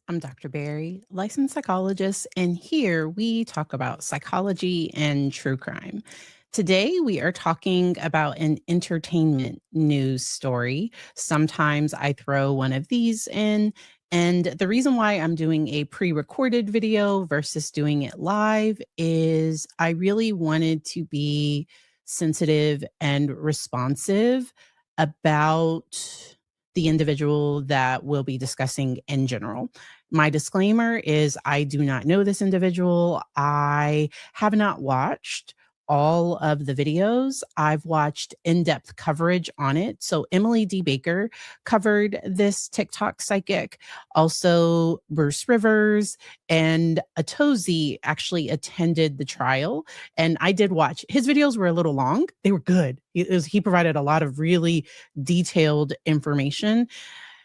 I'm Dr. Barry, licensed psychologist, and here we talk about psychology and true crime. Today, we are talking about an entertainment news story. Sometimes I throw one of these in. And the reason why I'm doing a pre recorded video versus doing it live is I really wanted to be sensitive and responsive about the individual that we'll be discussing in general. My disclaimer is I do not know this individual. I have not watched all of the videos. I've watched in-depth coverage on it. So Emily D. Baker covered this TikTok psychic. Also, Bruce Rivers and Atozi actually attended the trial. And I did watch. His videos were a little long. They were good. He provided a lot of really detailed information.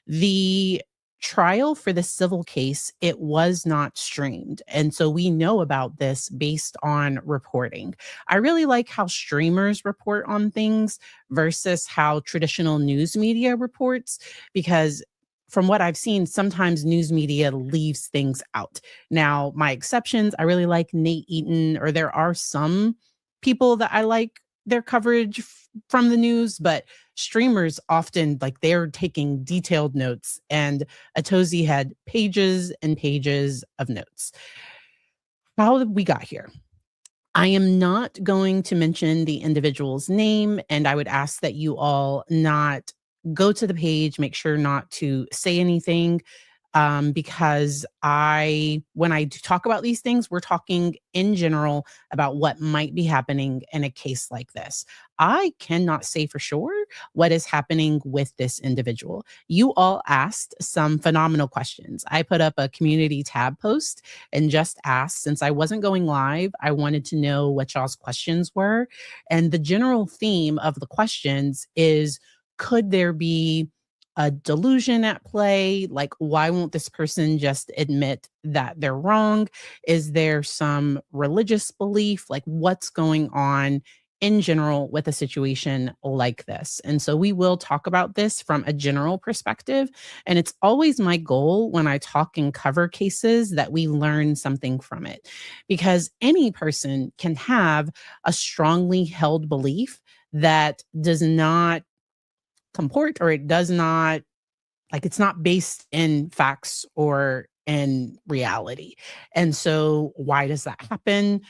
The trial for the civil case, it was not streamed. And so we know about this based on reporting. I really like how streamers report on things versus how traditional news media reports, because from what I've seen, sometimes news media leaves things out. Now, my exceptions, I really like Nate Eaton, or there are some people that I like their coverage from the news, but streamers often, like, they're taking detailed notes, and Atozi had pages and pages of notes. How we got here. I am not going to mention the individual's name, and I would ask that you all not go to the page, make sure not to say anything, because when I talk about these things, we're talking in general about what might be happening in a case like this. I cannot say for sure what is happening with this individual. You all asked some phenomenal questions. I put up a community tab post and just asked, since I wasn't going live, I wanted to know what y'all's questions were. And the general theme of the questions is, could there be a delusion at play? Like, why won't this person just admit that they're wrong? Is there some religious belief? Like, what's going on in general with a situation like this? And so we will talk about this from a general perspective. And it's always my goal when I talk and cover cases that we learn something from it, because any person can have a strongly held belief that does not comport, or it does not, like, it's not based in facts or in reality. And so why does that happen?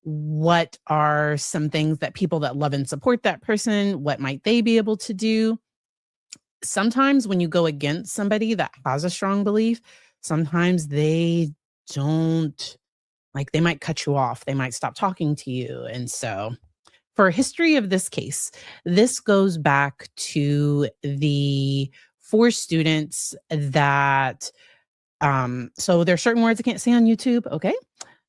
What are some things that people that love and support that person, what might they be able to do? Sometimes when you go against somebody that has a strong belief, sometimes they don't, like, they might cut you off, they might stop talking to you. And so for a history of this case, this goes back to the four students that, so there are certain words I can't say on YouTube. Okay.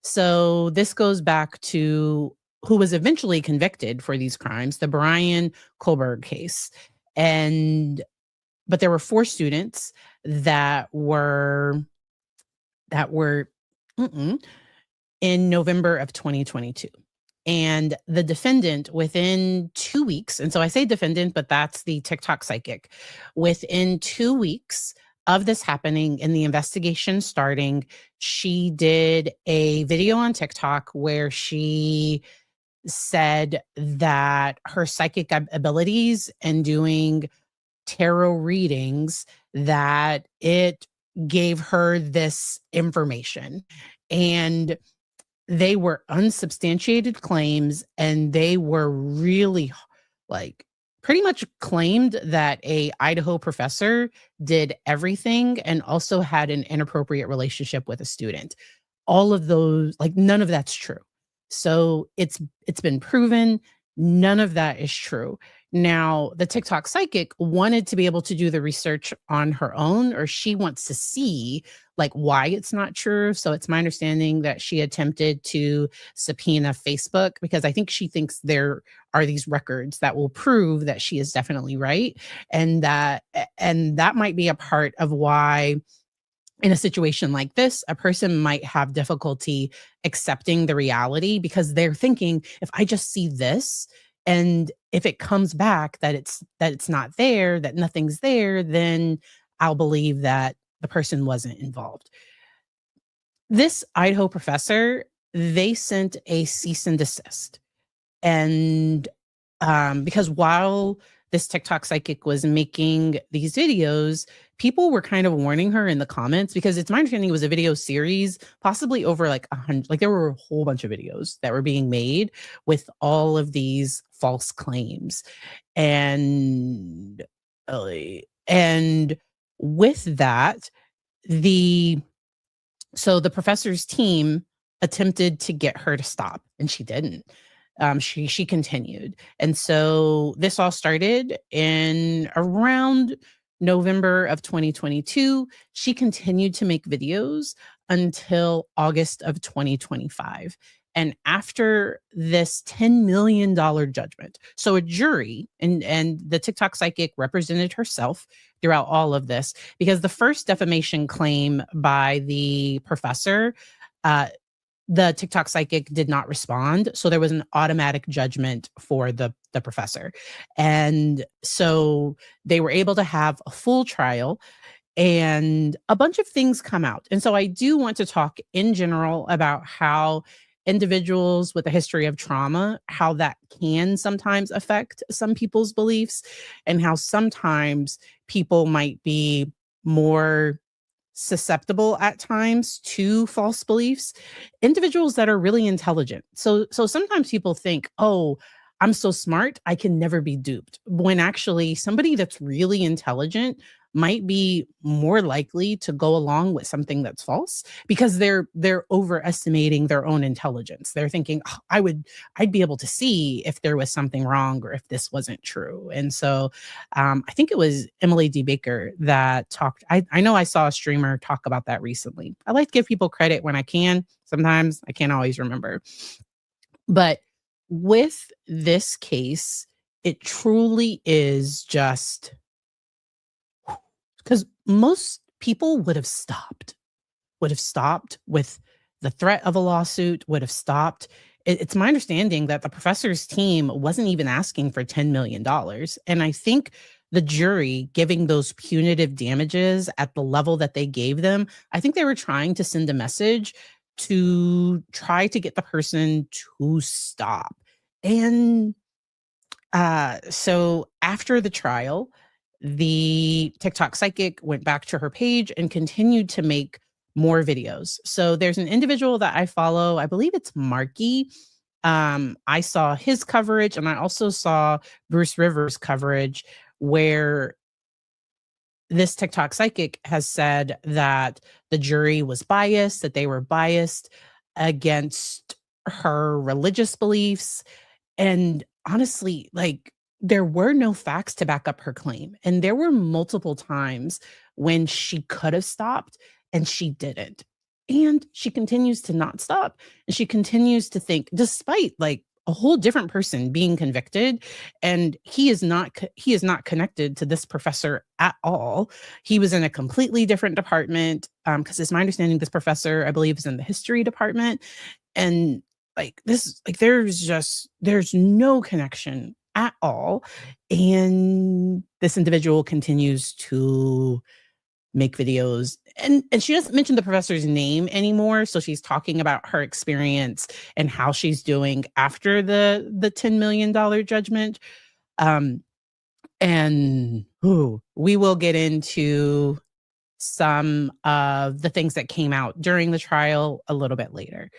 So this goes back to who was eventually convicted for these crimes, the Bryan Kohberger case. But there were four students that were mm-mm, in November of 2022. And the defendant, within 2 weeks, and so I say defendant, but that's the TikTok psychic, within 2 weeks of this happening and the investigation starting, she did a video on TikTok where she said that her psychic abilities and doing tarot readings, that it gave her this information. And they were unsubstantiated claims, and they were really, like, pretty much claimed that a Idaho professor did everything and also had an inappropriate relationship with a student. All of those, like, none of that's true. So it's been proven none of that is true. Now, the TikTok psychic wanted to be able to do the research on her own, or she wants to see, like, why it's not true. So it's my understanding that she attempted to subpoena Facebook, because I think she thinks there are these records that will prove that she is definitely right. And that might be a part of why, in a situation like this, a person might have difficulty accepting the reality, because they're thinking, if I just see this, and if it comes back that it's not there, that nothing's there, then I'll believe that the person wasn't involved. This Idaho professor, they sent a cease and desist. And because while this TikTok psychic was making these videos, people were kind of warning her in the comments, because it's my understanding it was a video series, possibly over like 100. Like there were a whole bunch of videos that were being made with all of these false claims. And and with that, the the professor's team attempted to get her to stop, and she didn't. She continued, and so this all started in around November of 2022. She continued to make videos until August of 2025. And after this $10 million judgment, so a jury and the TikTok psychic represented herself throughout all of this, because the first defamation claim by the professor, uh, the TikTok psychic did not respond. So there was an automatic judgment for the professor. And so they were able to have a full trial, and a bunch of things come out. And so I do want to talk in general about how individuals with a history of trauma, how that can sometimes affect some people's beliefs, and how sometimes people might be more susceptible at times to false beliefs. Individuals that are really intelligent. So sometimes people think, "Oh, I'm so smart, I can never be duped." When actually somebody that's really intelligent might be more likely to go along with something that's false, because they're overestimating their own intelligence. They're thinking, "Oh, I'd be able to see if there was something wrong or if this wasn't true." And so I think it was Emily D. Baker that talked. I know I saw a streamer talk about that recently. I like to give people credit when I can. Sometimes I can't always remember. But with this case, it truly is just, because most people would have stopped with the threat of a lawsuit, would have stopped. It's my understanding that the professor's team wasn't even asking for $10 million. And I think the jury giving those punitive damages at the level that they gave them, I think they were trying to send a message to try to get the person to stop. And so after the trial, the TikTok psychic went back to her page and continued to make more videos. So there's an individual that I follow, I believe it's Marky. I saw his coverage, and I also saw Bruce Rivers' coverage, where this TikTok psychic has said that the jury was biased, that they were biased against her religious beliefs. And honestly, like, there were no facts to back up her claim. And there were multiple times when she could have stopped and she didn't. And she continues to not stop. And she continues to think, despite like a whole different person being convicted, and he is not connected to this professor at all. He was in a completely different department, because it's my understanding this professor, I believe, is in the history department. And like this, like there's no connection at all. And this individual continues to make videos, and she doesn't mention the professor's name anymore. So she's talking about her experience and how she's doing after the $10 million judgment. And we will get into some of the things that came out during the trial a little bit later.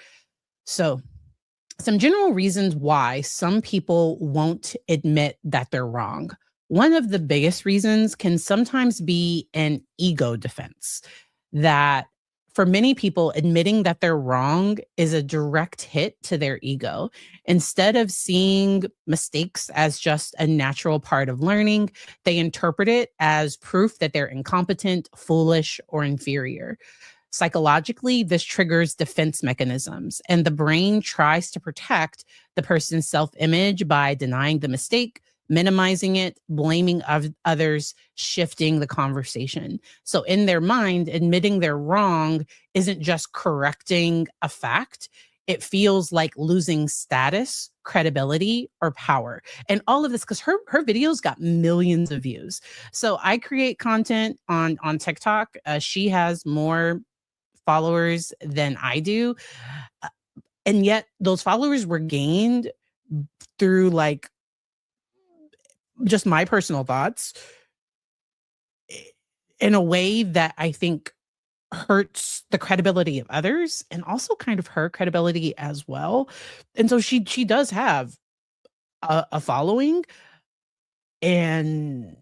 So some general reasons why some people won't admit that they're wrong. One of the biggest reasons can sometimes be an ego defense, that for many people, admitting that they're wrong is a direct hit to their ego. Instead of seeing mistakes as just a natural part of learning, they interpret it as proof that they're incompetent, foolish, or inferior. Psychologically, this triggers defense mechanisms, and the brain tries to protect the person's self-image by denying the mistake, minimizing it, blaming others, shifting the conversation. So in their mind, admitting they're wrong isn't just correcting a fact. It feels like losing status, credibility, or power. And all of this, because her videos got millions of views. So I create content on TikTok. She has more followers than I do. Uh, And yet those followers were gained through like just my personal thoughts in a way that I think hurts the credibility of others and also kind of her credibility as well. And so she does have a following, and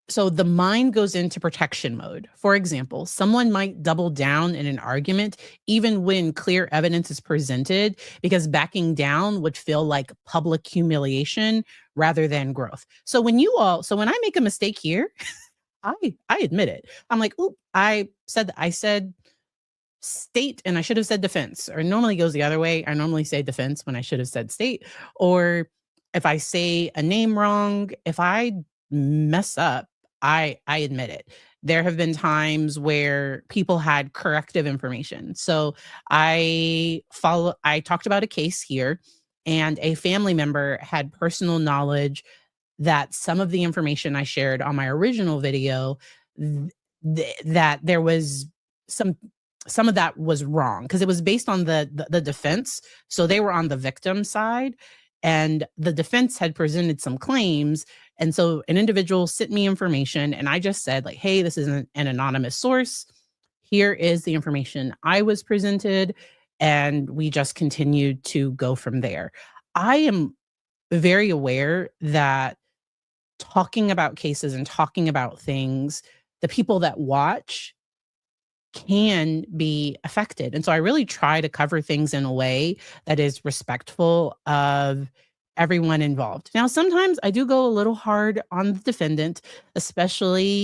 so the mind goes into protection mode. For example, someone might double down in an argument even when clear evidence is presented, because backing down would feel like public humiliation rather than growth. So when I make a mistake here, I admit it. I'm like, "Oop, I said state and I should have said defense." Or normally goes the other way. I normally say defense when I should have said state. Or if I say a name wrong, if I mess up, I admit it. There have been times where people had corrective information. So I talked about a case here, and a family member had personal knowledge that some of the information I shared on my original video, that there was some some of that was wrong, because it was based on the defense. So they were on the victim side, and the defense had presented some claims. And so an individual sent me information, and I just said like, "Hey, this is an anonymous source. Here is the information I was presented." And we just continued to go from there. I am very aware that talking about cases and talking about things, the people that watch can be affected. And so I really try to cover things in a way that is respectful of everyone involved. Now, sometimes I do go a little hard on the defendant, especially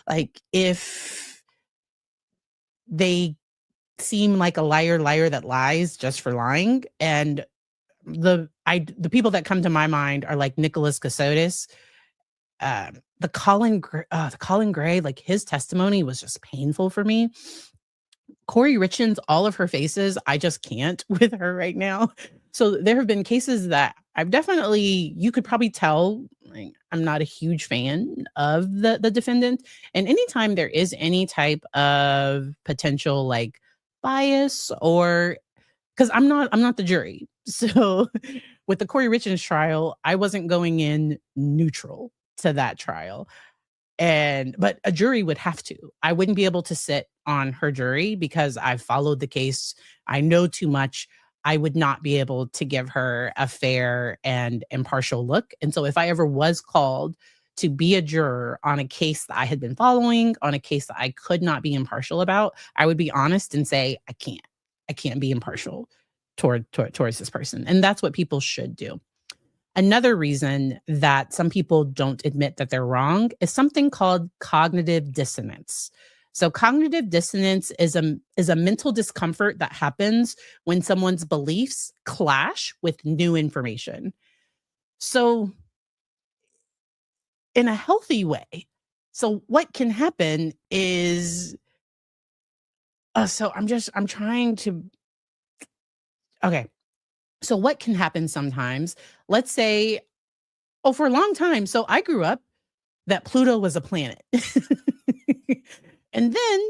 like if they seem like a liar that lies just for lying. And the people that come to my mind are like Nicholas Cassotis, the Colin Gray, like his testimony was just painful for me. Corey Richins, all of her faces, I just can't with her right now. So there have been cases that you could probably tell, like, I'm not a huge fan of the defendant. And anytime there is any type of potential like bias, or because I'm not the jury. So with the Corey Richins trial, I wasn't going in neutral to that trial. But a jury would have to. I wouldn't be able to sit on her jury because I followed the case. I know too much. I would not be able to give her a fair and impartial look. And so if I ever was called to be a juror on a case that I had been following, on a case that I could not be impartial about, I would be honest and say, I can't. I can't be impartial towards this person. And that's what people should do. Another reason that some people don't admit that they're wrong is something called cognitive dissonance. So cognitive dissonance is a mental discomfort that happens when someone's beliefs clash with new information. So in a healthy way, so what can happen is I'm trying to okay. So what can happen sometimes? Let's say, for a long time, so I grew up that Pluto was a planet. And then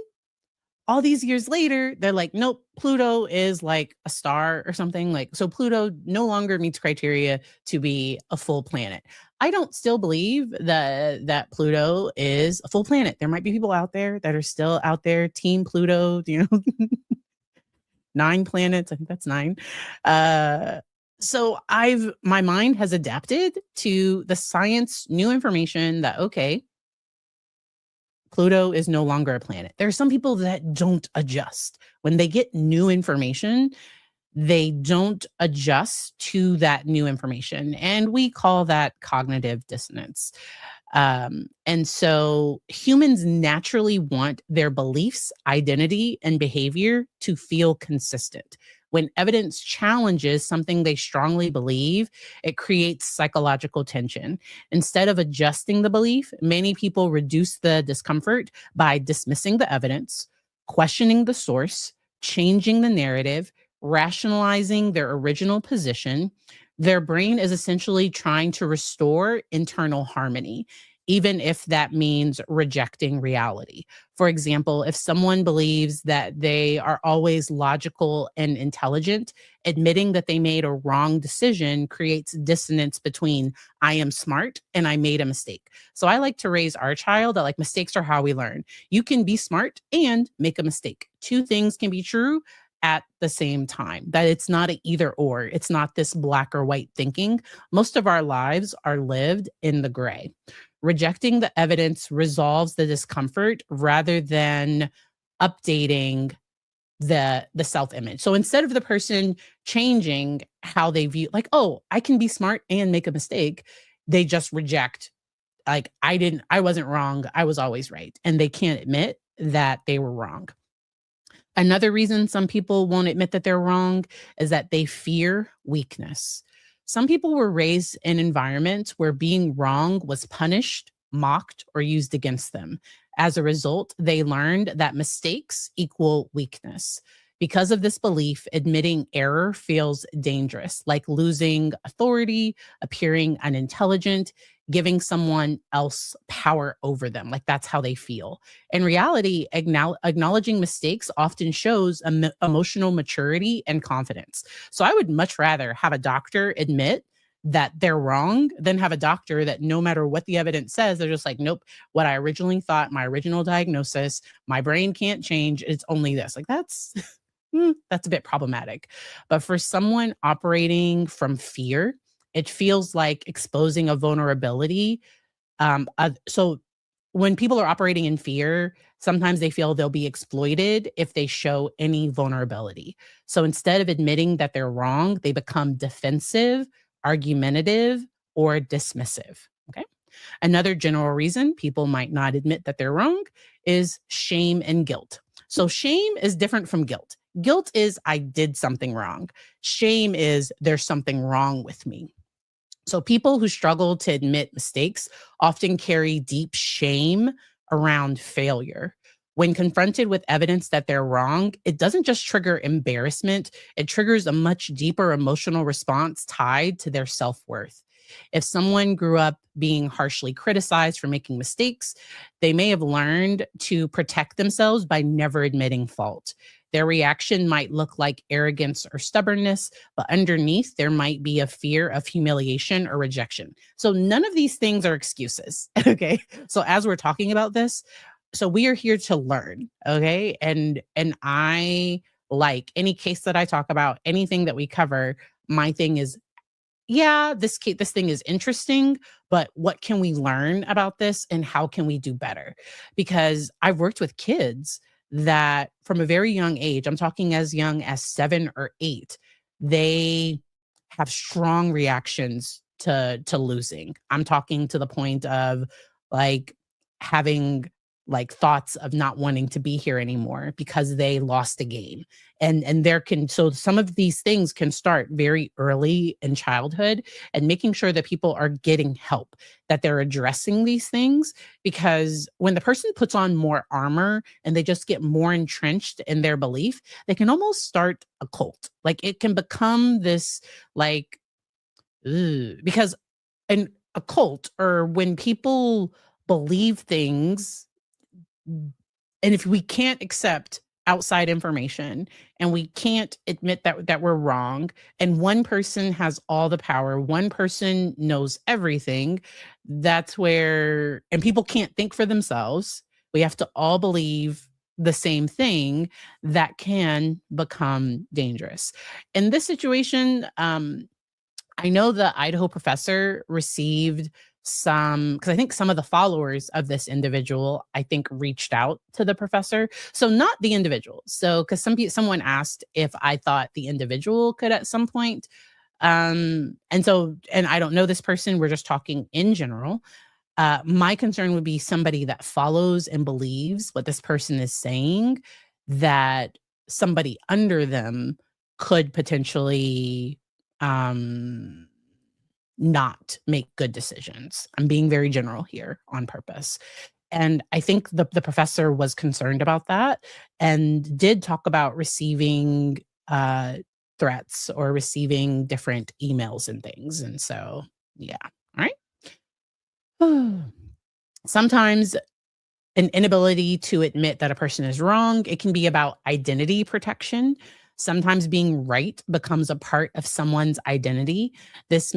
all these years later, they're like, nope, Pluto is like a star or something. Like, so Pluto no longer meets criteria to be a full planet. I don't still believe that Pluto is a full planet. There might be people out there that are still out there, Team Pluto, 9 planets. I think that's 9. So my mind has adapted to the science, new information that, okay, Pluto is no longer a planet. There are some people that don't adjust. When they get new information, they don't adjust to that new information. And we call that cognitive dissonance. And so humans naturally want their beliefs, identity, and behavior to feel consistent. When evidence challenges something they strongly believe, it creates psychological tension. Instead of adjusting the belief, many people reduce the discomfort by dismissing the evidence, questioning the source, changing the narrative, rationalizing their original position, their brain is essentially trying to restore internal harmony, even if that means rejecting reality. For example, if someone believes that they are always logical and intelligent, admitting that they made a wrong decision creates dissonance between I am smart and I made a mistake. So I like to raise our child that like mistakes are how we learn. You can be smart and make a mistake. Two things can be true at the same time, that it's not an either or. It's not this black or white thinking. Most of our lives are lived in the gray. Rejecting the evidence resolves the discomfort rather than updating the self-image. So instead of the person changing how they view, like, oh, I can be smart and make a mistake, they just reject, like, I wasn't wrong, I was always right. And they can't admit that they were wrong. Another reason some people won't admit that they're wrong is that they fear weakness. Some people were raised in environments where being wrong was punished, mocked, or used against them. As a result, they learned that mistakes equal weakness. Because of this belief, admitting error feels dangerous, like losing authority, appearing unintelligent, giving someone else power over them. Like that's how they feel. In reality, acknowledging mistakes often shows emotional maturity and confidence. So I would much rather have a doctor admit that they're wrong than have a doctor that no matter what the evidence says, they're just like, nope, what I originally thought, my original diagnosis, my brain can't change. It's only this. Like that's that's a bit problematic. But for someone operating from fear, it feels like exposing a vulnerability. So when people are operating in fear, sometimes they feel they'll be exploited if they show any vulnerability. So instead of admitting that they're wrong, they become defensive, argumentative, or dismissive. Okay. Another general reason people might not admit that they're wrong is shame and guilt. So shame is different from guilt. Guilt is I did something wrong. Shame is there's something wrong with me. So people who struggle to admit mistakes often carry deep shame around failure. When confronted with evidence that they're wrong, it doesn't just trigger embarrassment, it triggers a much deeper emotional response tied to their self-worth. If someone grew up being harshly criticized for making mistakes, they may have learned to protect themselves by never admitting fault. Their reaction might look like arrogance or stubbornness, but underneath there might be a fear of humiliation or rejection. So none of these things are excuses. Okay. So as we're talking about this, so we are here to learn. Okay. And I like any case that I talk about, anything that we cover, my thing is, yeah, this thing is interesting, but what can we learn about this and how can we do better? Because I've worked with kids that from a very young age, I'm talking as young as 7 or 8, they have strong reactions to losing. I'm talking to the point of like having like thoughts of not wanting to be here anymore because they lost a game. And there can, so some of these things can start very early in childhood, and making sure that people are getting help, that they're addressing these things. Because when the person puts on more armor and they just get more entrenched in their belief, they can almost start a cult. Like it can become this like, because in a cult, or when people believe things, and if we can't accept outside information and we can't admit that we're wrong, and one person has all the power, one person knows everything, that's where, and people can't think for themselves, we have to all believe the same thing, that can become dangerous. In this situation, I know the Idaho professor received some, because I think some of the followers of this individual, I think, reached out to the professor. So not the individual. So because someone asked if I thought the individual could at some point. And I don't know this person. We're just talking in general. My concern would be somebody that follows and believes what this person is saying, that somebody under them could potentially not make good decisions. I'm being very general here on purpose. And I think the professor was concerned about that and did talk about receiving threats or receiving different emails and things. And so, yeah. All right. Sometimes an inability to admit that a person is wrong. It can be about identity protection. Sometimes being right becomes a part of someone's identity. This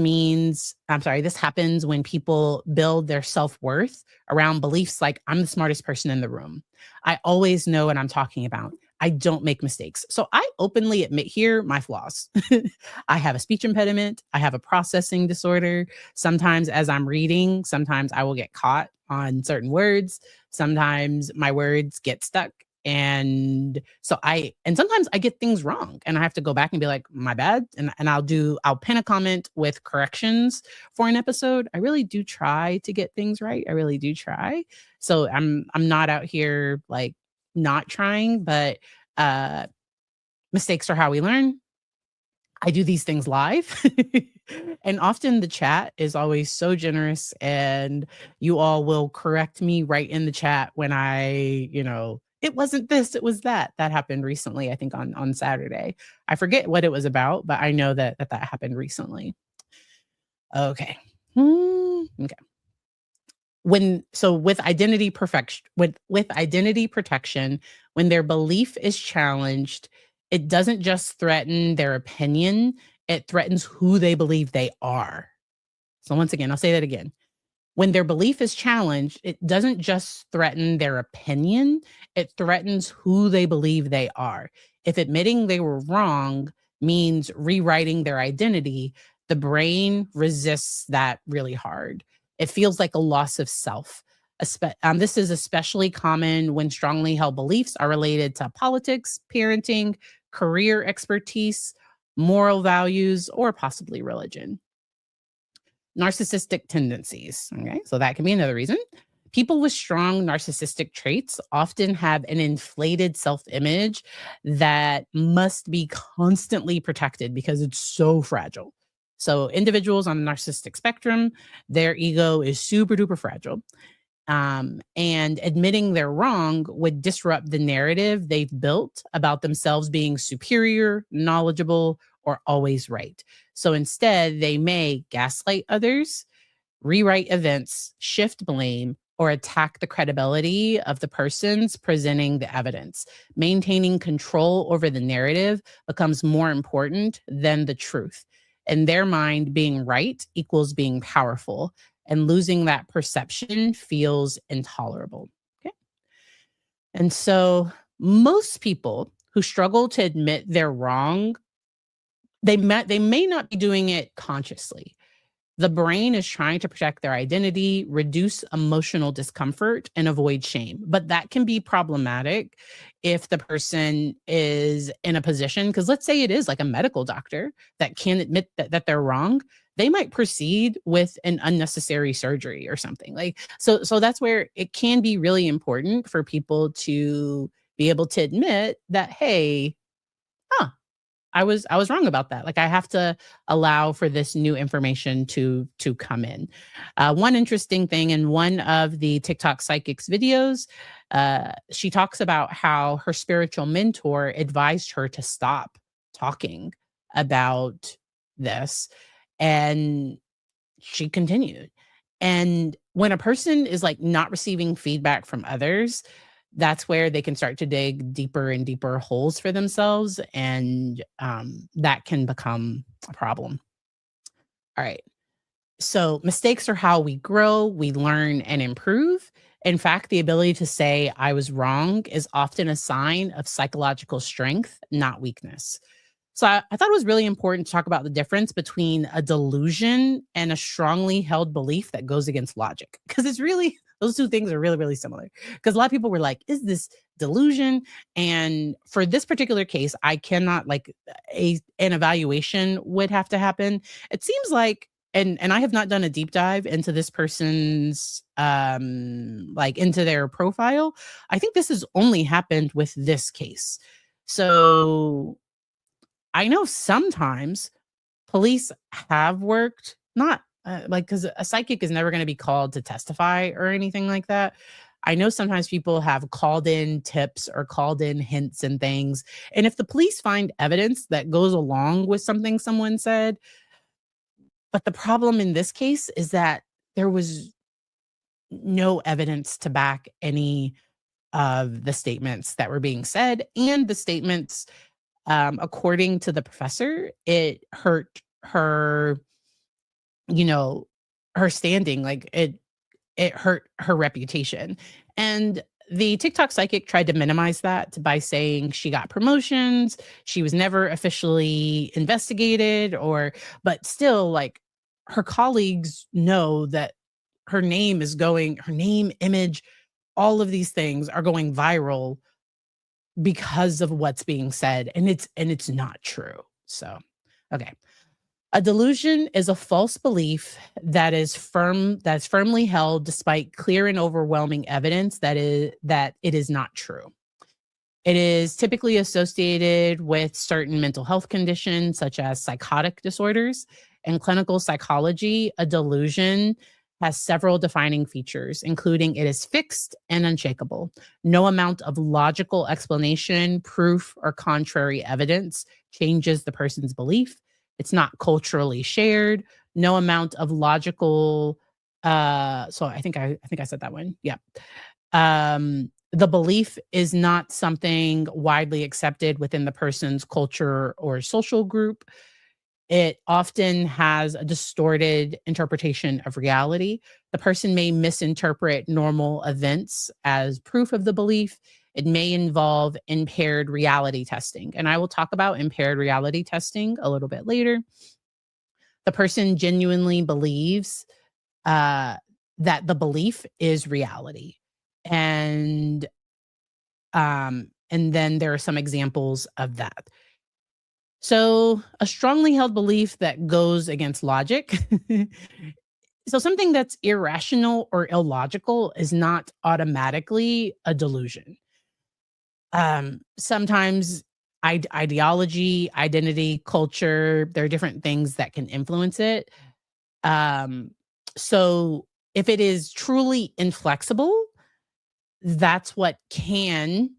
happens when people build their self worth around beliefs like, I'm the smartest person in the room. I always know what I'm talking about. I don't make mistakes. So I openly admit here my flaws. I have a speech impediment. I have a processing disorder. Sometimes as I'm reading, sometimes I will get caught on certain words. Sometimes my words get stuck. And sometimes I get things wrong and I have to go back and be like, my bad. And I'll pin a comment with corrections for an episode. I really do try to get things right. I really do try. So I'm not out here like not trying, but mistakes are how we learn. I do these things live. And often the chat is always so generous and you all will correct me right in the chat when it wasn't this, it was that. That happened recently, I think on Saturday. I forget what it was about, but I know that happened recently. Okay. Okay. With identity protection, when their belief is challenged, it doesn't just threaten their opinion, it threatens who they believe they are. So once again, I'll say that again. When their belief is challenged, it doesn't just threaten their opinion, it threatens who they believe they are. If admitting they were wrong means rewriting their identity, the brain resists that really hard. It feels like a loss of self. This is especially common when strongly held beliefs are related to politics, parenting, career expertise, moral values, or possibly religion. Narcissistic tendencies. Okay, so that can be another reason. People with strong narcissistic traits often have an inflated self image that must be constantly protected because it's so fragile. So, individuals on the narcissistic spectrum, their ego is super duper fragile. And admitting they're wrong would disrupt the narrative they've built about themselves being superior, knowledgeable, or always right. So instead, they may gaslight others, rewrite events, shift blame, or attack the credibility of the persons presenting the evidence. Maintaining control over the narrative becomes more important than the truth. In their mind, being right equals being powerful, and losing that perception feels intolerable. Okay. And so most people who struggle to admit they're wrong, they may not be doing it consciously. The brain is trying to protect their identity, reduce emotional discomfort, and avoid shame. But that can be problematic if the person is in a position, because let's say it is like a medical doctor that can't admit that they're wrong. They might proceed with an unnecessary surgery or something. So that's where it can be really important for people to be able to admit that, hey, I was wrong about that. Like I have to allow for this new information to come in. One interesting thing in one of the TikTok psychics videos, she talks about how her spiritual mentor advised her to stop talking about this, and she continued. And when a person is like not receiving feedback from others, that's where they can start to dig deeper and deeper holes for themselves. And that can become a problem. All right. So mistakes are how we grow, we learn and improve. In fact, the ability to say I was wrong is often a sign of psychological strength, not weakness. So I thought it was really important to talk about the difference between a delusion and a strongly held belief that goes against logic. Because it's really, those two things are really, really similar. Because a lot of people were like, is this delusion? And for this particular case, I cannot an evaluation would have to happen. It seems like, and I have not done a deep dive into this person's into their profile. I think this has only happened with this case. So I know sometimes police have worked, not because a psychic is never going to be called to testify or anything like that. I know sometimes people have called in tips or called in hints and things. And if the police find evidence that goes along with something someone said, but the problem in this case is that there was no evidence to back any of the statements that were being said, and the statements, according to the professor, it hurt her, you know, her standing. Like it hurt her reputation. And the TikTok psychic tried to minimize that by saying she got promotions, she was never officially investigated, but still, like, her colleagues know that her name, image, all of these things are going viral because of what's being said. And it's not true. So, okay. A delusion is a false belief that's firmly held despite clear and overwhelming evidence that it is not true. It is typically associated with certain mental health conditions such as psychotic disorders. In clinical psychology, a delusion has several defining features, including it is fixed and unshakable. No amount of logical explanation, proof, or contrary evidence changes the person's belief. It's not culturally shared. No amount of logical. So I think I said that one. Yeah. The belief is not something widely accepted within the person's culture or social group. It often has a distorted interpretation of reality. The person may misinterpret normal events as proof of the belief. It may involve impaired reality testing. And I will talk about impaired reality testing a little bit later. The person genuinely believes that the belief is reality. And then there are some examples of that. So, a strongly held belief that goes against logic. So, something that's irrational or illogical is not automatically a delusion. Sometimes ideology, identity, culture, there are different things that can influence it. So, if it is truly inflexible, that's what can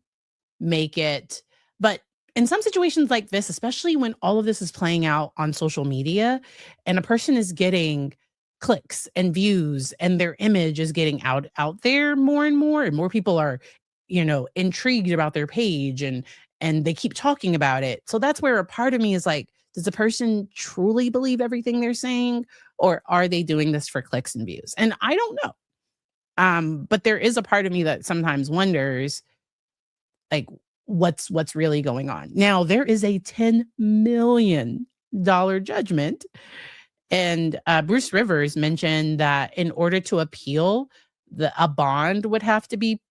make it. But in some situations like this, especially when all of this is playing out on social media and a person is getting clicks and views and their image is getting out there more and more people are, intrigued about their page and they keep talking about it. So that's where a part of me is like, does the person truly believe everything they're saying, or are they doing this for clicks and views? And I don't know. But there is a part of me that sometimes wonders, like, what's really going on. Now, there is a $10 million judgment. And Bruce Rivers mentioned that in order to appeal, a bond would have to be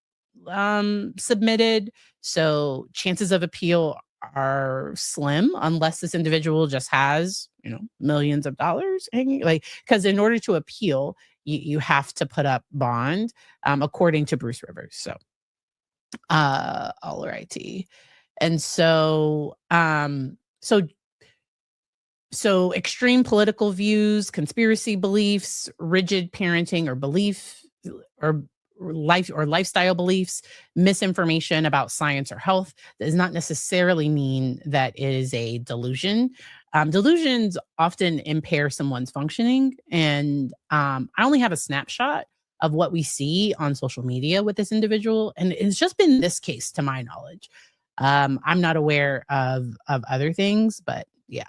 submitted. So chances of appeal are slim unless this individual just has, millions of dollars hanging. Like, because in order to appeal, you have to put up bond, according to Bruce Rivers. So, all righty. And so extreme political views, conspiracy beliefs, rigid parenting or belief or lifestyle beliefs, misinformation about science or health does not necessarily mean that it is a delusion. Delusions often impair someone's functioning, and I only have a snapshot of what we see on social media with this individual, and it's just been this case to my knowledge. I'm not aware of other things, but yeah.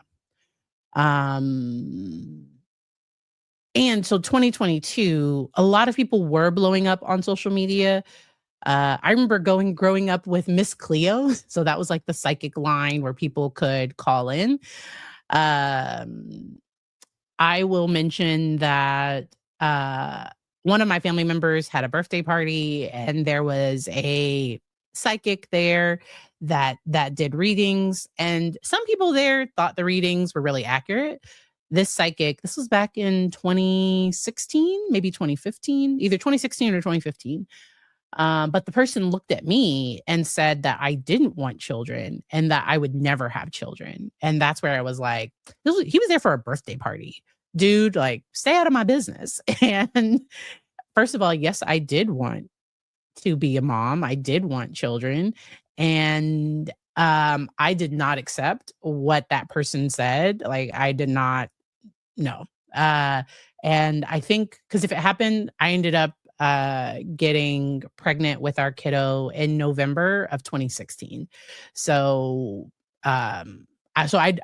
And so 2022, a lot of people were blowing up on social media. I remember growing up with Miss Cleo. So that was like the psychic line where people could call in. I will mention that one of my family members had a birthday party, and there was a psychic there that did readings, and some people there thought the readings were really accurate. This psychic, this was back in 2016, maybe 2015, either 2016 or 2015. But the person looked at me and said that I didn't want children and that I would never have children. And that's where I was like, he was there for a birthday party. Dude, like, stay out of my business. And first of all, yes, I did want to be a mom. I did want children. And I did not accept what that person said. Like, I did not, no. Uh, and I think because if it happened, I ended up getting pregnant with our kiddo in November of 2016. So, I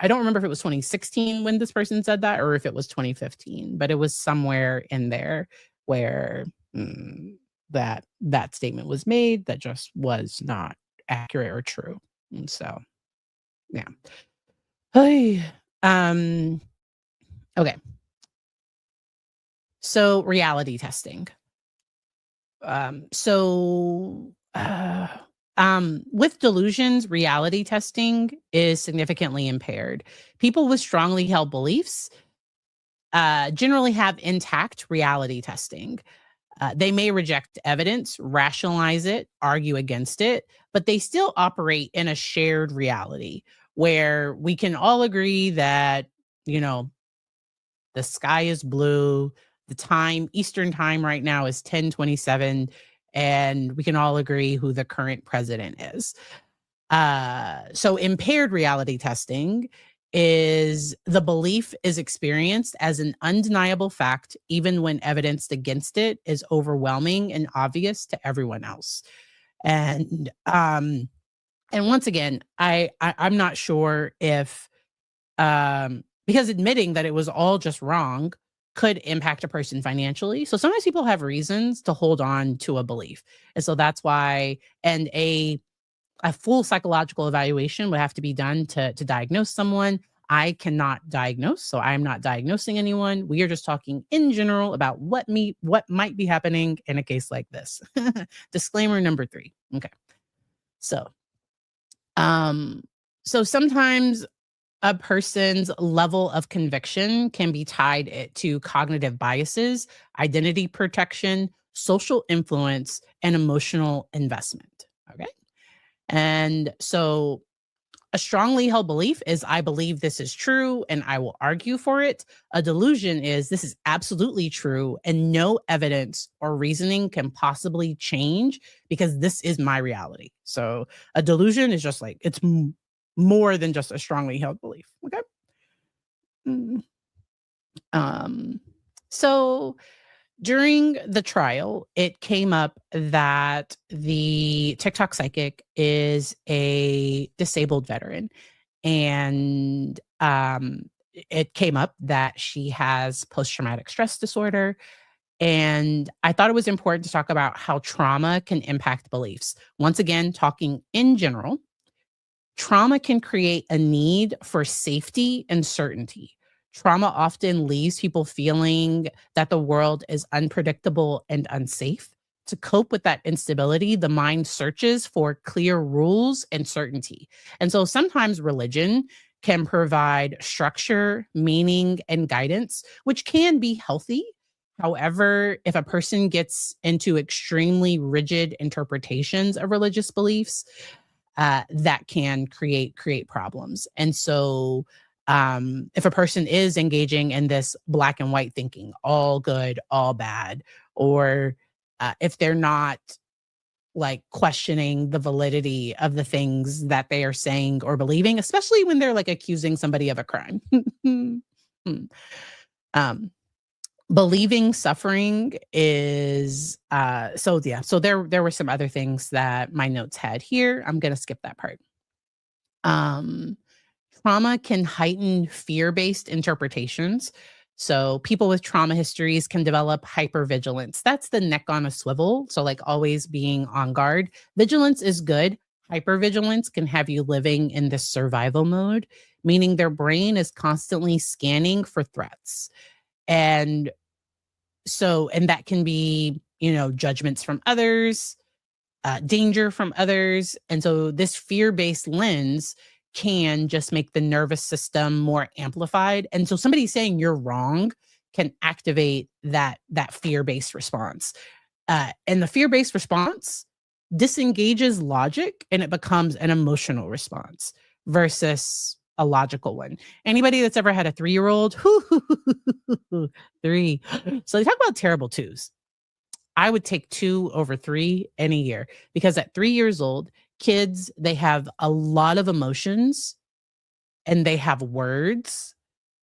don't remember if it was 2016 when this person said that or if it was 2015, but it was somewhere in there where that statement was made that just was not accurate or true. And so, yeah. Hey, um, okay. So reality testing. Um, so, uh, with delusions, reality testing is significantly impaired. People with strongly held beliefs generally have intact reality testing. They may reject evidence, rationalize it, argue against it, but they still operate in a shared reality where we can all agree that, you know, the sky is blue. The time, Eastern time right now is 10:27, and we can all agree who the current president is. So impaired reality testing is the belief is experienced as an undeniable fact, even when evidence against it is overwhelming and obvious to everyone else. And and once again, I'm not sure if because admitting that it was all just wrong could impact a person financially. So sometimes people have reasons to hold on to a belief. And so that's why, and a full psychological evaluation would have to be done to diagnose someone. I cannot diagnose, so I'm not diagnosing anyone. We are just talking in general about what might be happening in a case like this. Disclaimer number 3. Okay. So, um, so sometimes a person's level of conviction can be tied to cognitive biases, identity protection, social influence, and emotional investment. Okay. And so a strongly held belief is I believe this is true and I will argue for it. A delusion is this is absolutely true and no evidence or reasoning can possibly change because this is my reality. So a delusion is just like it's more than just a strongly held belief. Okay. Mm. Um, so during the trial, it came up that the TikTok psychic is a disabled veteran. And it came up that she has post traumatic stress disorder. And I thought it was important to talk about how trauma can impact beliefs. Once again, talking in general, trauma can create a need for safety and certainty. Trauma often leaves people feeling that the world is unpredictable and unsafe. To cope with that instability, the mind searches for clear rules and certainty. And so sometimes religion can provide structure, meaning, and guidance, which can be healthy. However, if a person gets into extremely rigid interpretations of religious beliefs, that can create problems. And so, if a person is engaging in this black and white thinking, all good, all bad, or if they're not like questioning the validity of the things that they are saying or believing, especially when they're like accusing somebody of a crime. Hmm. um, Believing suffering is so there were some other things that my notes had here. I'm going to skip that part. um Trauma can heighten fear-based interpretations. So people with trauma histories can develop hypervigilance. That's the neck on a swivel, so like always being on guard. Vigilance is good. Hypervigilance can have you living in this survival mode, meaning their brain is constantly scanning for threats. And and that can be, judgments from others, danger from others. And so this fear based lens can just make the nervous system more amplified. And so somebody saying you're wrong can activate that fear based response. And the fear based response disengages logic and it becomes an emotional response versus a logical one. Anybody that's ever had a 3-year-old, 3. So they talk about terrible twos. I would take 2 over 3 any year, because at 3 years old, kids, they have a lot of emotions and they have words,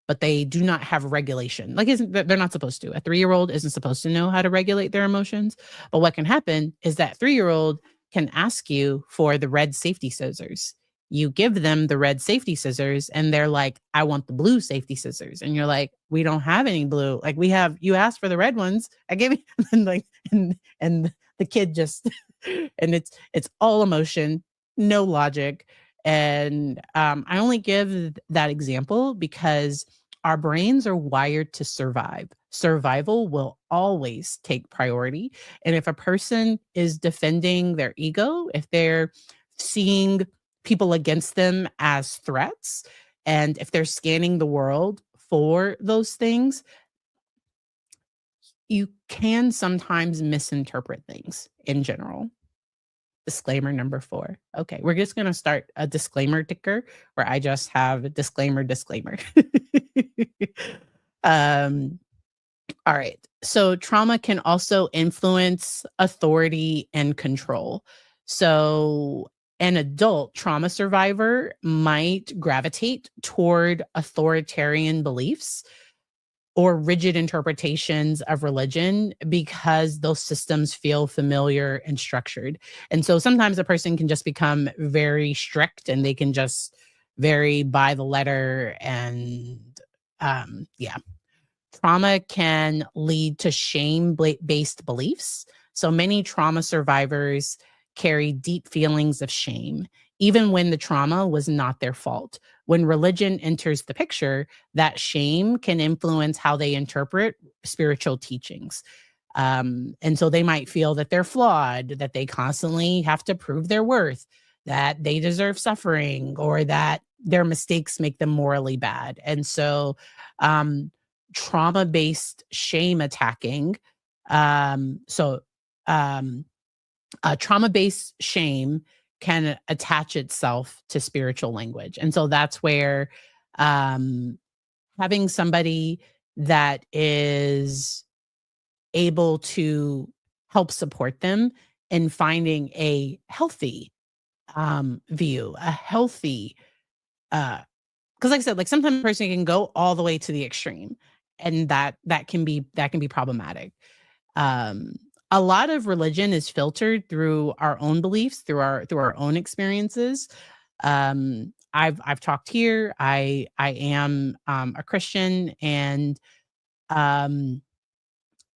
but they do not have regulation. Like, isn't they're not supposed to. A 3-year-old isn't supposed to know how to regulate their emotions. But what can happen is that 3-year-old can ask you for the red safety scissors. You give them the red safety scissors and they're like, "I want the blue safety scissors." And you're like, "We don't have any blue. Like, we have you asked for the red ones. I gave you." And like and the kid just and it's all emotion, no logic. And I only give that example because our brains are wired to survive. Survival will always take priority. And if a person is defending their ego, if they're seeing people against them as threats, and if they're scanning the world for those things, you can sometimes misinterpret things in general. Disclaimer number 4. Okay, we're just gonna start a disclaimer ticker where I just have disclaimer, disclaimer. Um, all right. So trauma can also influence authority and control. So an adult trauma survivor might gravitate toward authoritarian beliefs or rigid interpretations of religion because those systems feel familiar and structured. And so sometimes a person can just become very strict and they can just very by the letter. And yeah, trauma can lead to shame based beliefs. So many trauma survivors carry deep feelings of shame, even when the trauma was not their fault. When religion enters the picture, that shame can influence how they interpret spiritual teachings. And so they might feel that they're flawed, that they constantly have to prove their worth, that they deserve suffering, or that their mistakes make them morally bad. And so, trauma-based shame attacking. So trauma-based shame can attach itself to spiritual language. And so that's where um, having somebody that is able to help support them in finding a healthy view, a healthy uh, because like I said, like sometimes a person can go all the way to the extreme, and that can be problematic. Um, a lot of religion is filtered through our own beliefs, through our own experiences. I've talked here. I am a Christian, um,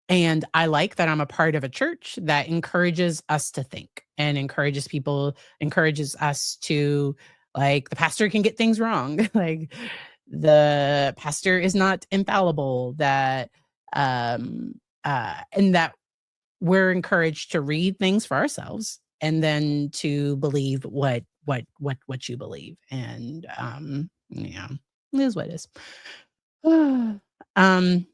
and I like that I'm a part of a church that encourages us to think and encourages us to, like, the pastor can get things wrong. Like, the pastor is not infallible, that and that we're encouraged to read things for ourselves and then to believe what you believe. And yeah, it is what it is. um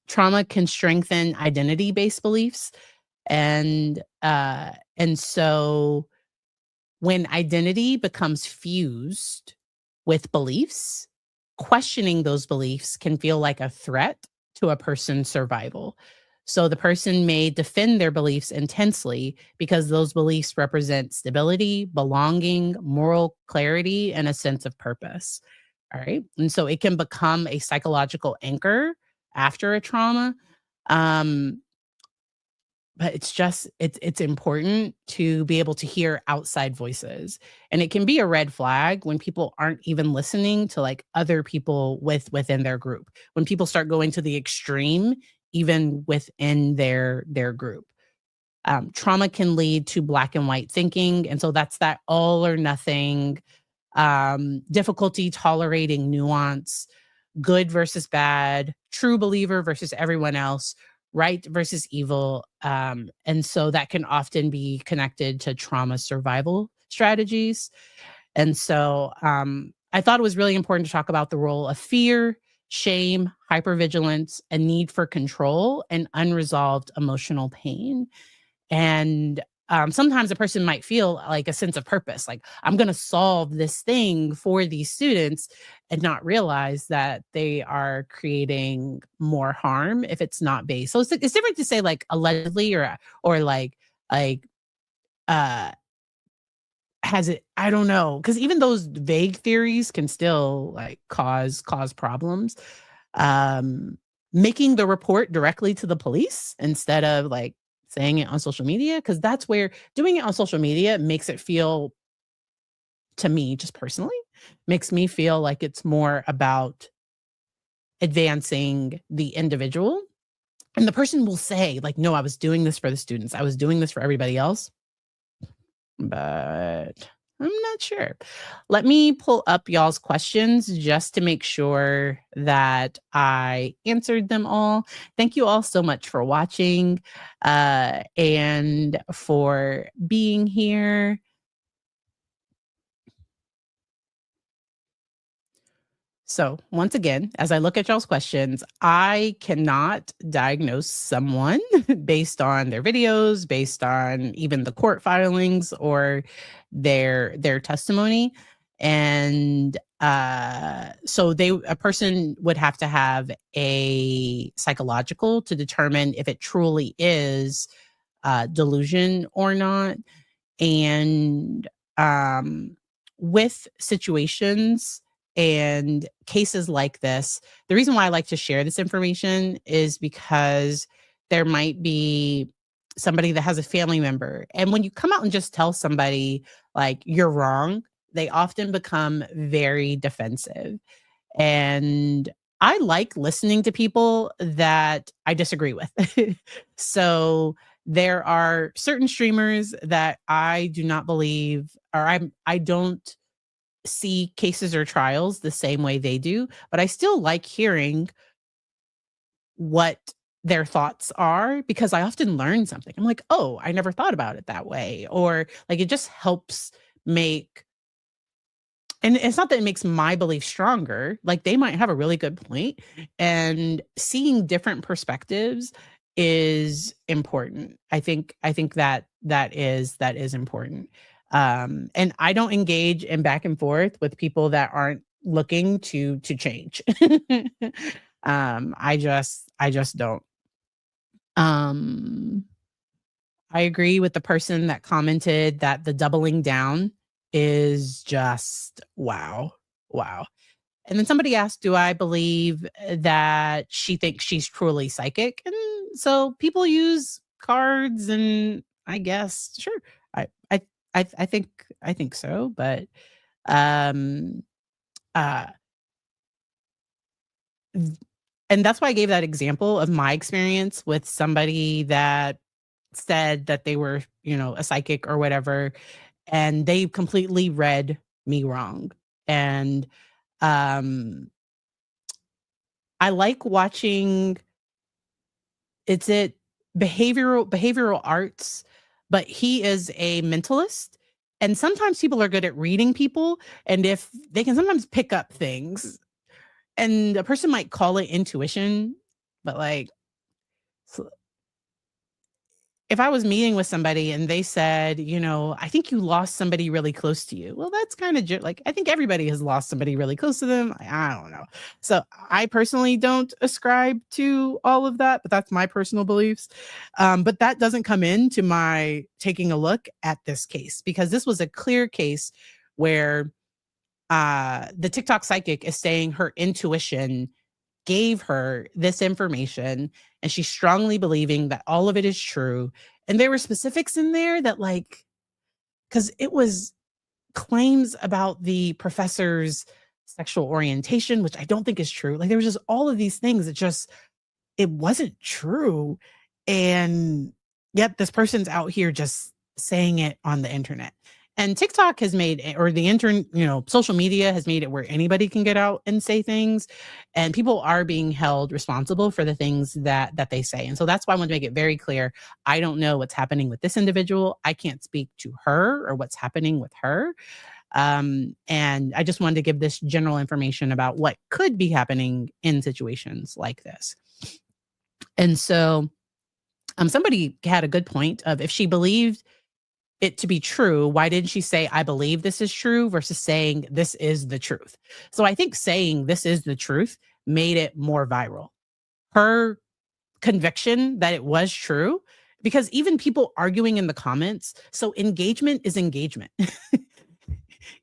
Trauma can strengthen identity-based beliefs, and so when identity becomes fused with beliefs, questioning those beliefs can feel like a threat to a person's survival. So the person may defend their beliefs intensely because those beliefs represent stability, belonging, moral clarity, and a sense of purpose. All right. And so it can become a psychological anchor after a trauma. Um, but it's important to be able to hear outside voices. And it can be a red flag when people aren't even listening to, like, other people within their group. When people start going to the extreme even within their group. Trauma can lead to black and white thinking, and so that's that all or nothing, difficulty tolerating nuance, good versus bad, true believer versus everyone else, right versus evil. And so that can often be connected to trauma survival strategies. And so I thought it was really important to talk about the role of fear, shame, hypervigilance, and need for control, and unresolved emotional pain. And sometimes a person might feel like a sense of purpose, like I'm going to solve this thing for these students, and not realize that they are creating more harm if it's not based. So it's different to say like allegedly or like uh has it, I don't know, because even those vague theories can still like cause problems. um Making the report directly to the police instead of like saying it on social media, because that's where doing it on social media makes it feel, to me just personally, makes me feel like it's more about advancing the individual. And the person will say like, no, I was doing this for the students, I was doing this for everybody else, but I'm not sure. Let me pull up y'all's questions just to make sure that I answered them all. Thank you all so much for watching and for being here. So, once again, as I look at y'all's questions, I cannot diagnose someone based on their videos, based on even the court filings or their testimony. And so a person would have to have a psychological to determine if it truly is delusion or not. And with situations and cases like this, the reason why I like to share this information is because there might be somebody that has a family member. And when you come out and just tell somebody like you're wrong, they often become very defensive. And I like listening to people that I disagree with. So there are certain streamers that I do not believe, or I don't see cases or trials the same way they do, but I still like hearing what their thoughts are, because I often learn something. I'm like, "Oh, I never thought about it that way." Or like it just helps make, and it's not that it makes my belief stronger, like, they might have a really good point, and seeing different perspectives is important. I think that that is important. And I don't engage in back and forth with people that aren't looking to change. I just don't. Um I agree with the person that commented that the doubling down is just wow. Wow. And then somebody asked, do I believe that she thinks she's truly psychic? And so people use cards, and I guess sure. I I I think so, but um uh th- and that's why I gave that example of my experience with somebody that said that they were, a psychic or whatever, and they completely read me wrong. And um I like watching, it's it behavioral arts, but he is a mentalist. And sometimes people are good at reading people, and if they can sometimes pick up things, and a person might call it intuition, but like, if I was meeting with somebody and they said, I think you lost somebody really close to you. Well, that's kind of like, I think everybody has lost somebody really close to them. I don't know. So I personally don't ascribe to all of that, but that's my personal beliefs. But that doesn't come into my taking a look at this case, because this was a clear case where the TikTok psychic is saying her intuition gave her this information, and she's strongly believing that all of it is true. And there were specifics in there that, like, because it was claims about the professor's sexual orientation, which I don't think is true. Like, there was just all of these things that just, it wasn't true. And yet this person's out here just saying it on the internet. And TikTok has made it, or the internet, social media has made it where anybody can get out and say things, and people are being held responsible for the things that they say. And so that's why I want to make it very clear. I don't know what's happening with this individual. I can't speak to her or what's happening with her. And I just wanted to give this general information about what could be happening in situations like this. And so somebody had a good point of, if she believed it to be true, why didn't she say, I believe this is true versus saying this is the truth? So I think saying this is the truth made it more viral. Her conviction that it was true, because even people arguing in the comments, so engagement is engagement.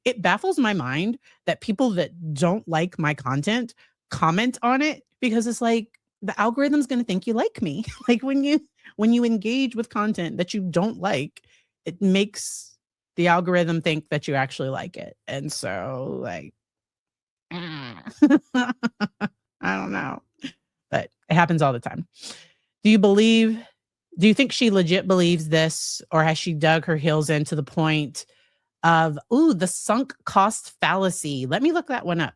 It baffles my mind that people that don't like my content comment on it, because it's like the algorithm's going to think you like me. Like when you engage with content that you don't like, it makes the algorithm think that you actually like it. And so like I don't know, but it happens all the time. Do you think she legit believes this, or has she dug her heels in to the point of, the sunk cost fallacy? Let me look that one up.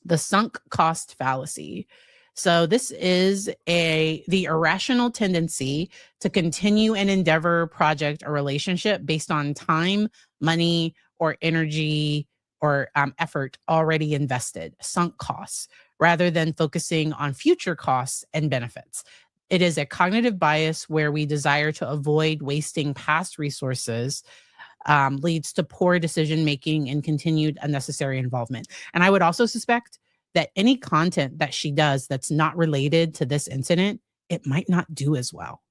The sunk cost fallacy. So this is the irrational tendency to continue an endeavor, project, or relationship based on time, money, or energy or effort already invested, sunk costs, rather than focusing on future costs and benefits. It is a cognitive bias where we desire to avoid wasting past resources, leads to poor decision making and continued unnecessary involvement. And I would also suspect that any content that she does that's not related to this incident, it might not do as well.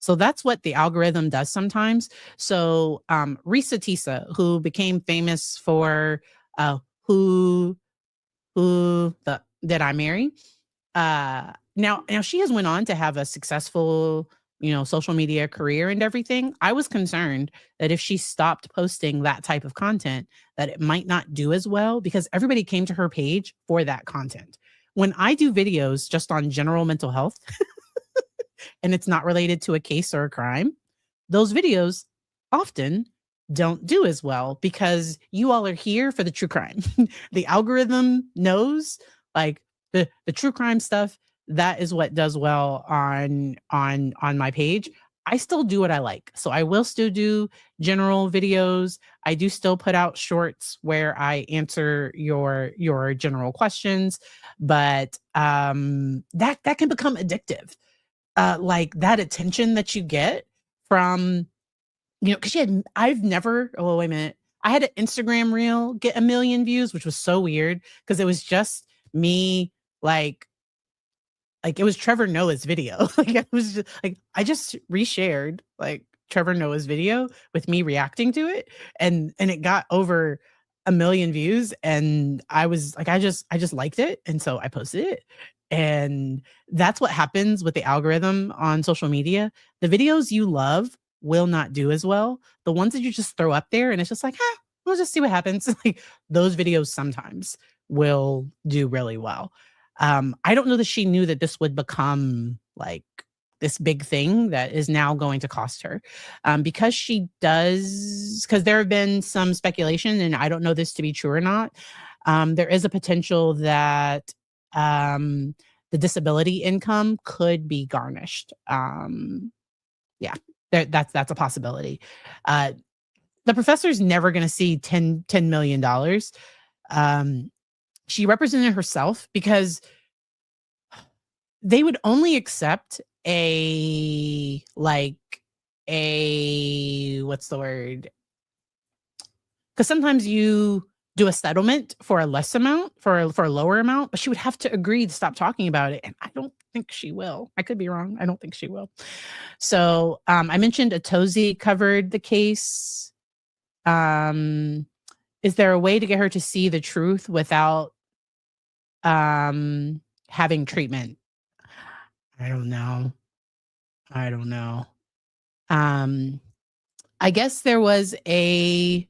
So that's what the algorithm does sometimes. So Risa Tisa, who became famous for who did I marry? Now she has went on to have a successful, social media career and everything. I was concerned that if she stopped posting that type of content, that it might not do as well, because everybody came to her page for that content. When I do videos just on general mental health and it's not related to a case or a crime, those videos often don't do as well because you all are here for the true crime. The algorithm knows like the true crime stuff, that is what does well on my page. I still do what I like. So I will still do general videos. I do still put out shorts where I answer your general questions, but that can become addictive. Like that attention that you get from, because I've never, oh, wait a minute. I had an Instagram reel get 1 million views, which was so weird because it was just me, like it was Trevor Noah's video. Like it was just like, I just reshared like Trevor Noah's video with me reacting to it. And it got over 1 million views. And I was like, I just liked it. And so I posted it. And that's what happens with the algorithm on social media. The videos you love will not do as well. The ones that you just throw up there and it's just like, we'll just see what happens. Like those videos sometimes will do really well. I don't know that she knew that this would become like this big thing that is now going to cost her, because there have been some speculation, and I don't know this to be true or not. There is a potential that the disability income could be garnished. Yeah, that's a possibility. The professor's never going to see $10 million. She represented herself because they would only accept what's the word? Because sometimes you do a settlement for a less amount, for a lower amount, but she would have to agree to stop talking about it. And I don't think she will. I could be wrong. I don't think she will. So I mentioned Atozi covered the case. Is there a way to get her to see the truth without having treatment? I don't know. I guess there was a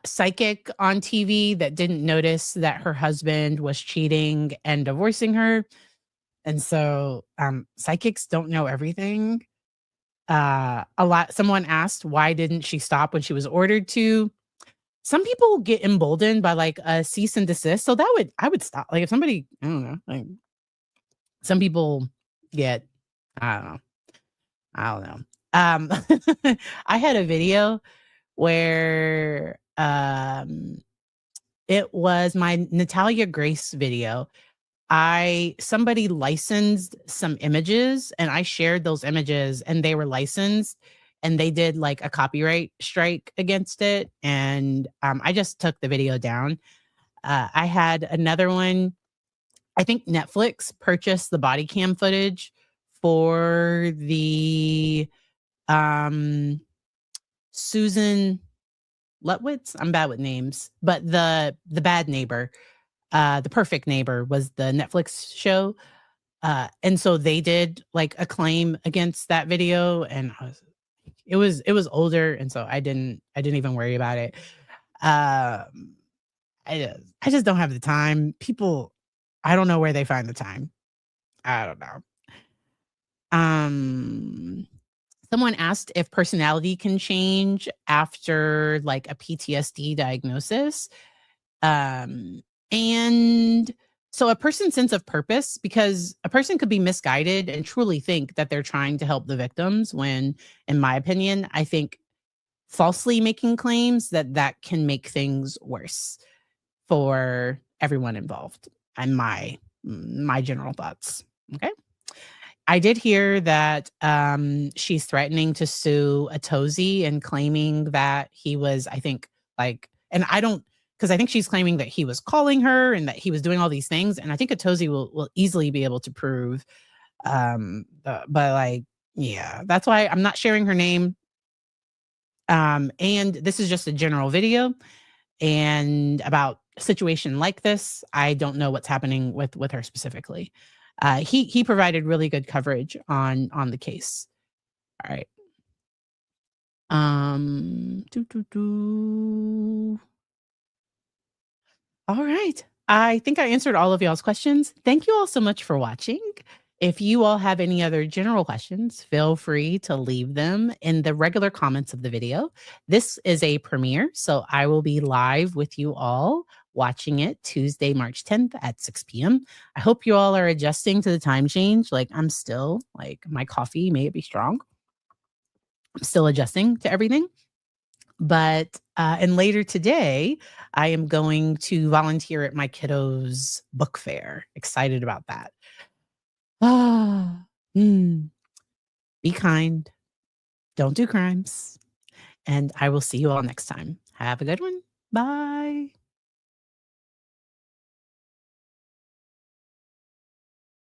psychic on TV that didn't notice that her husband was cheating and divorcing her. And so psychics don't know everything. Someone asked, why didn't she stop when she was ordered to? Some people get emboldened by like a cease and desist. So I would stop. Like if somebody, I don't know, like some people get, I don't know. I had a video where it was my Natalia Grace video. Somebody licensed some images and I shared those images and they were licensed. and they did like a copyright strike against it. And I just took the video down. I had another one. I think Netflix purchased the body cam footage for the Susan Lutwitz. I'm bad with names, but the bad neighbor, the perfect neighbor was the Netflix show. And so they did like a claim against that video, and it was older, and so I didn't even worry about it. Um, I just don't have the time. People, I don't know where they find the time. I don't know. Um, Someone asked if personality can change after like a PTSD diagnosis. Um, and so a person's sense of purpose, because a person could be misguided and truly think that they're trying to help the victims when, in my opinion, I think falsely making claims that can make things worse for everyone involved. And my general thoughts. Okay. I did hear that she's threatening to sue Atozi and claiming that he was, I think, like, and I don't, because I think she's claiming that he was calling her and that he was doing all these things. And I think Atozi will easily be able to prove. But like, yeah, that's why I'm not sharing her name. And this is just a general video. And about a situation like this, I don't know what's happening with her specifically. He provided really good coverage on the case. All right. Doo, doo, doo. All right. I think I answered all of y'all's questions. Thank you all so much for watching. If you all have any other general questions, feel free to leave them in the regular comments of the video. This is a premiere, so I will be live with you all watching it Tuesday, March 10th at 6 p.m. I hope you all are adjusting to the time change. Like, I'm still, like, my coffee, may it be strong. I'm still adjusting to everything. But and later today, I am going to volunteer at my kiddos' book fair. Excited about that. Ah, be kind. Don't do crimes. And I will see you all next time. Have a good one. Bye.